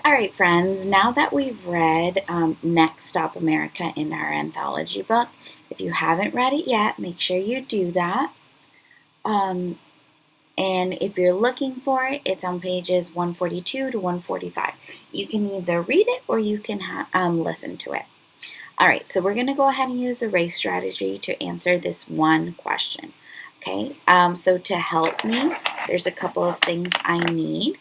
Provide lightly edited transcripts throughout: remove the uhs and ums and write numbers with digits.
All right, friends, now that we've read Next Stop America in our anthology book, if you haven't read it yet, make sure you do that. And if you're looking for it, it's on pages 142 to 145. You can either read it or you can listen to it. All right, so we're going to go ahead and use a race strategy to answer this one question. Okay, so to help me, there's a couple of things I need.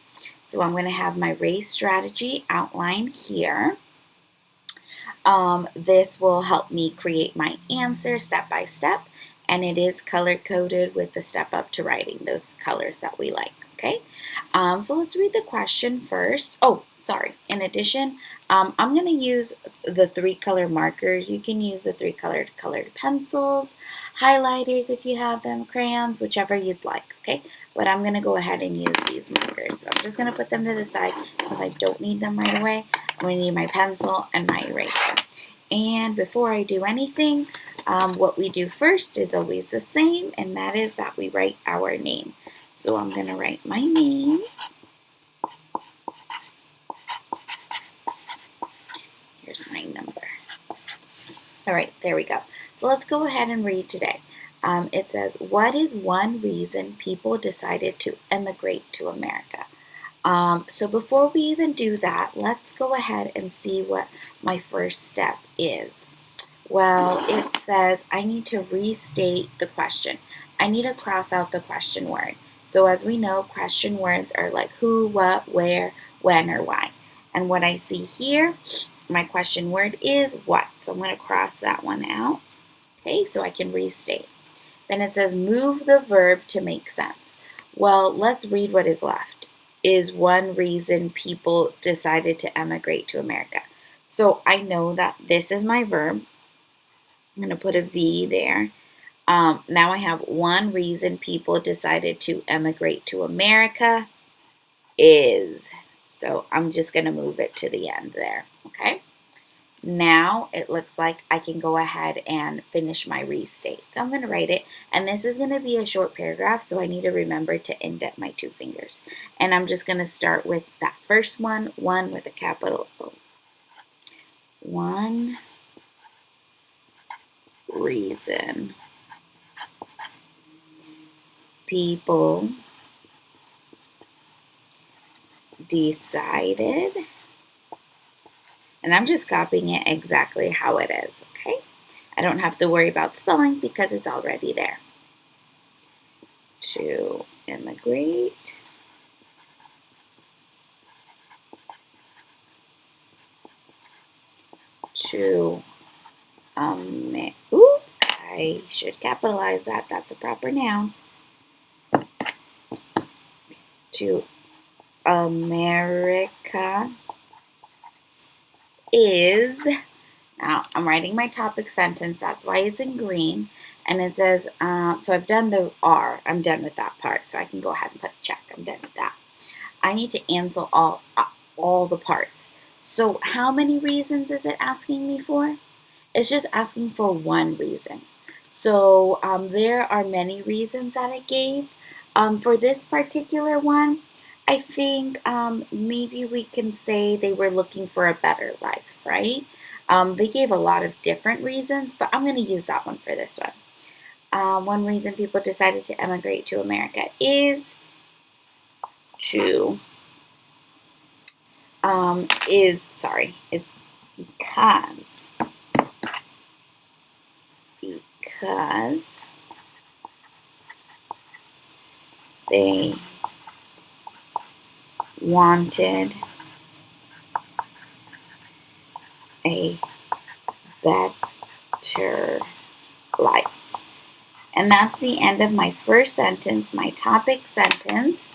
So I'm going to have my race strategy outlined here. This will help me create my answer step by step, and it is color-coded with the step up to writing those colors that we like, okay? So let's read the question first. Oh, sorry. In addition, I'm going to use the 3-color markers. You can use the 3-colored pencils, highlighters if you have them, crayons, whichever you'd like, okay? But I'm going to go ahead and use these markers. So I'm just going to put them to the side because I don't need them right away. I'm going to need my pencil and my eraser. And before I do anything, what we do first is always the same, and that is that we write our name. So I'm going to write my name. Here's my number. All right, there we go. So let's go ahead and read today. It says, what is one reason people decided to emigrate to America? So before we even do that, let's go ahead and see what my first step is. Well, it says I need to restate the question. I need to cross out the question word. So as we know, question words are like who, what, where, when, or why. And what I see here, my question word is what. So I'm going to cross that one out, okay, so I can restate. Then it says move the verb to make sense. Well, let's read what is left. Is one reason people decided to emigrate to America. So I know that this is my verb. I'm going to put a V there. Now I have one reason people decided to emigrate to America is. So I'm just going to move it to the end there, okay? Now it looks like I can go ahead and finish my restate. So I'm going to write it, and this is going to be a short paragraph, so I need to remember to indent my 2 fingers. And I'm just going to start with that first one with a capital O. One reason people decided, and I'm just copying it exactly how it is, okay? I don't have to worry about spelling because it's already there. To immigrate to I should capitalize that. That's a proper noun. To America is, now I'm writing my topic sentence, that's why it's in green, and it says, so I've done the R, I'm done with that part, so I can go ahead and put a check, I'm done with that. I need to answer all the parts. So how many reasons is it asking me for? It's just asking for one reason. So there are many reasons that it gave. For this particular one, I think maybe we can say they were looking for a better life, right? They gave a lot of different reasons, but I'm going to use that one for this one. One reason people decided to emigrate to America is because they wanted a better life. And that's the end of my first sentence, my topic sentence.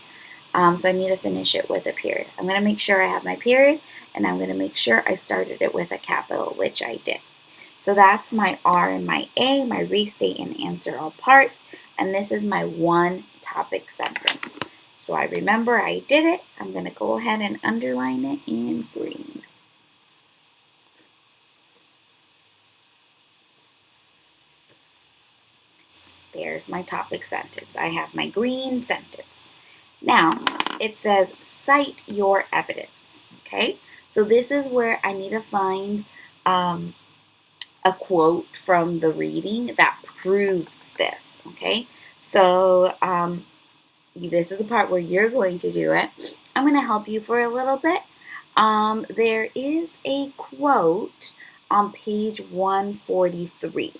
So I need to finish it with a period. I'm going to make sure I have my period, and I'm going to make sure I started it with a capital, which I did. So that's my R and my A, my restate and answer all parts, and this is my one topic sentence. So I remember I did it. I'm going to go ahead and underline it in green. There's my topic sentence. I have my green sentence. Now, it says cite your evidence. Okay, so this is where I need to find a quote from the reading that proves this. Okay, so this is the part where you're going to do it. I'm going to help you for a little bit. There is a quote on page 143.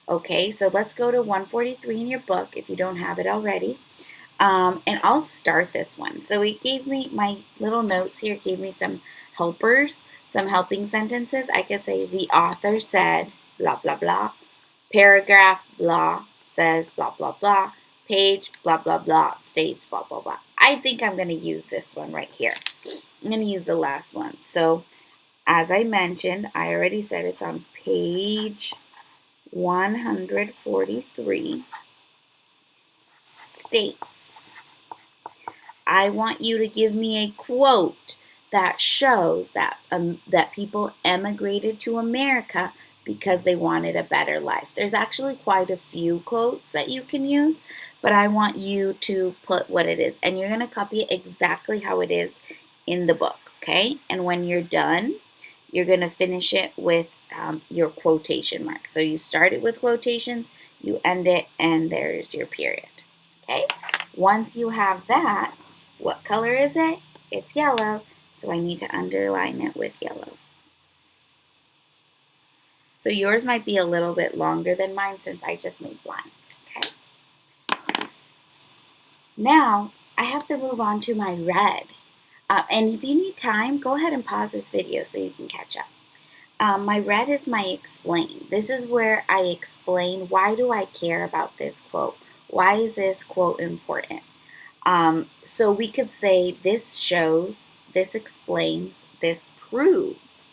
Okay, so let's go to 143 in your book if you don't have it already. And I'll start this one. So it gave me my little notes here, gave me some helpers, some helping sentences. I could say the author said, blah, blah, blah. Paragraph, blah, says, blah, blah, blah. Page, blah, blah, blah, states, blah, blah, blah. I think I'm going to use this one right here. I'm going to use the last one. So as I mentioned, I already said it's on page 143. States. I want you to give me a quote that shows that that people emigrated to America because they wanted a better life. There's actually quite a few quotes that you can use, but I want you to put what it is, and you're going to copy it exactly how it is in the book, okay? And when you're done, you're going to finish it with your quotation mark. So you start it with quotations, you end it, and there's your period, okay? Once you have that, what color is it? It's yellow, so I need to underline it with yellow. So yours might be a little bit longer than mine since I just made lines, okay? Now, I have to move on to my red. And if you need time, go ahead and pause this video so you can catch up. My red is my explain. This is where I explain why do I care about this quote? Why is this quote important? So we could say this shows, this explains, this proves.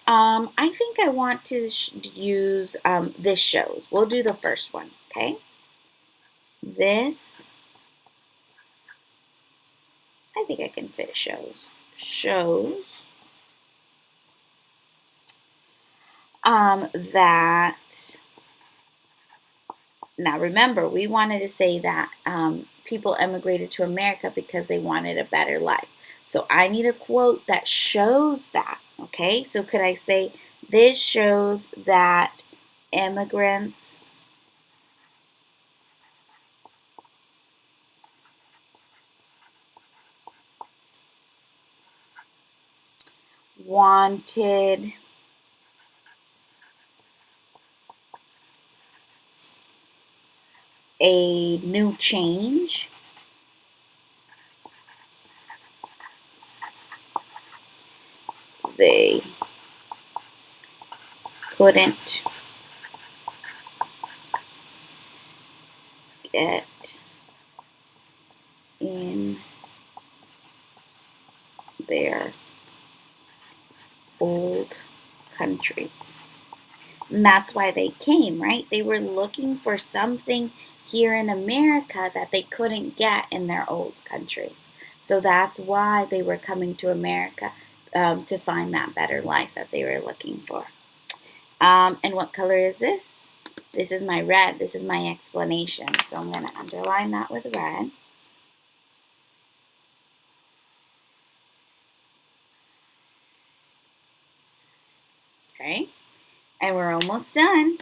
I think I want to use this shows. We'll do the first one, okay? This, I think I can fit shows. Shows that, now remember, we wanted to say that people emigrated to America because they wanted a better life. So I need a quote that shows that, okay? So could I say, this shows that immigrants wanted a new change. They couldn't get in their old countries. And that's why they came, right? They were looking for something here in America that they couldn't get in their old countries. So that's why they were coming to America to find that better life that they were looking for. And what color is this? This is my red. This is my explanation. So I'm going to underline that with red. Okay. And we're almost done.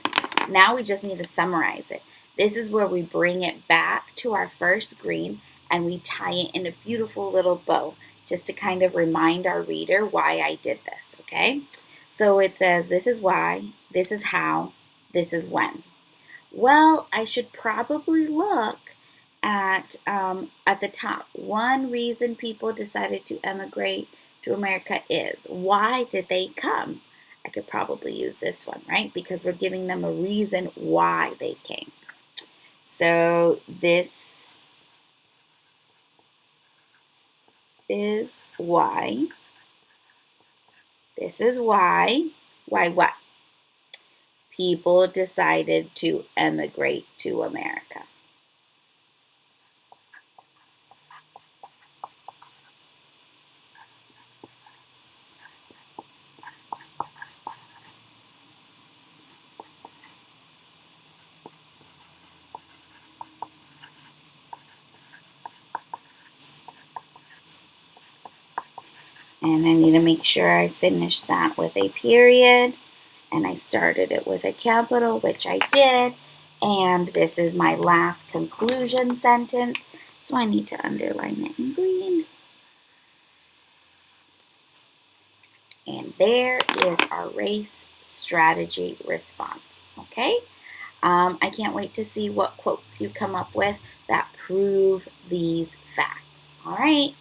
Now we just need to summarize it. This is where we bring it back to our first green and we tie it in a beautiful little bow just to kind of remind our reader why I did this, okay? So it says, this is why, this is how, this is when. Well, I should probably look at the top. One reason people decided to emigrate to America is, why did they come? I could probably use this one, right? Because we're giving them a reason why they came. So this is why. This is why. Why what? People decided to emigrate to America. And I need to make sure I finish that with a period. And I started it with a capital, which I did. And this is my last conclusion sentence. So I need to underline it in green. And there is our race strategy response. Okay? I can't wait to see what quotes you come up with that prove these facts. All right.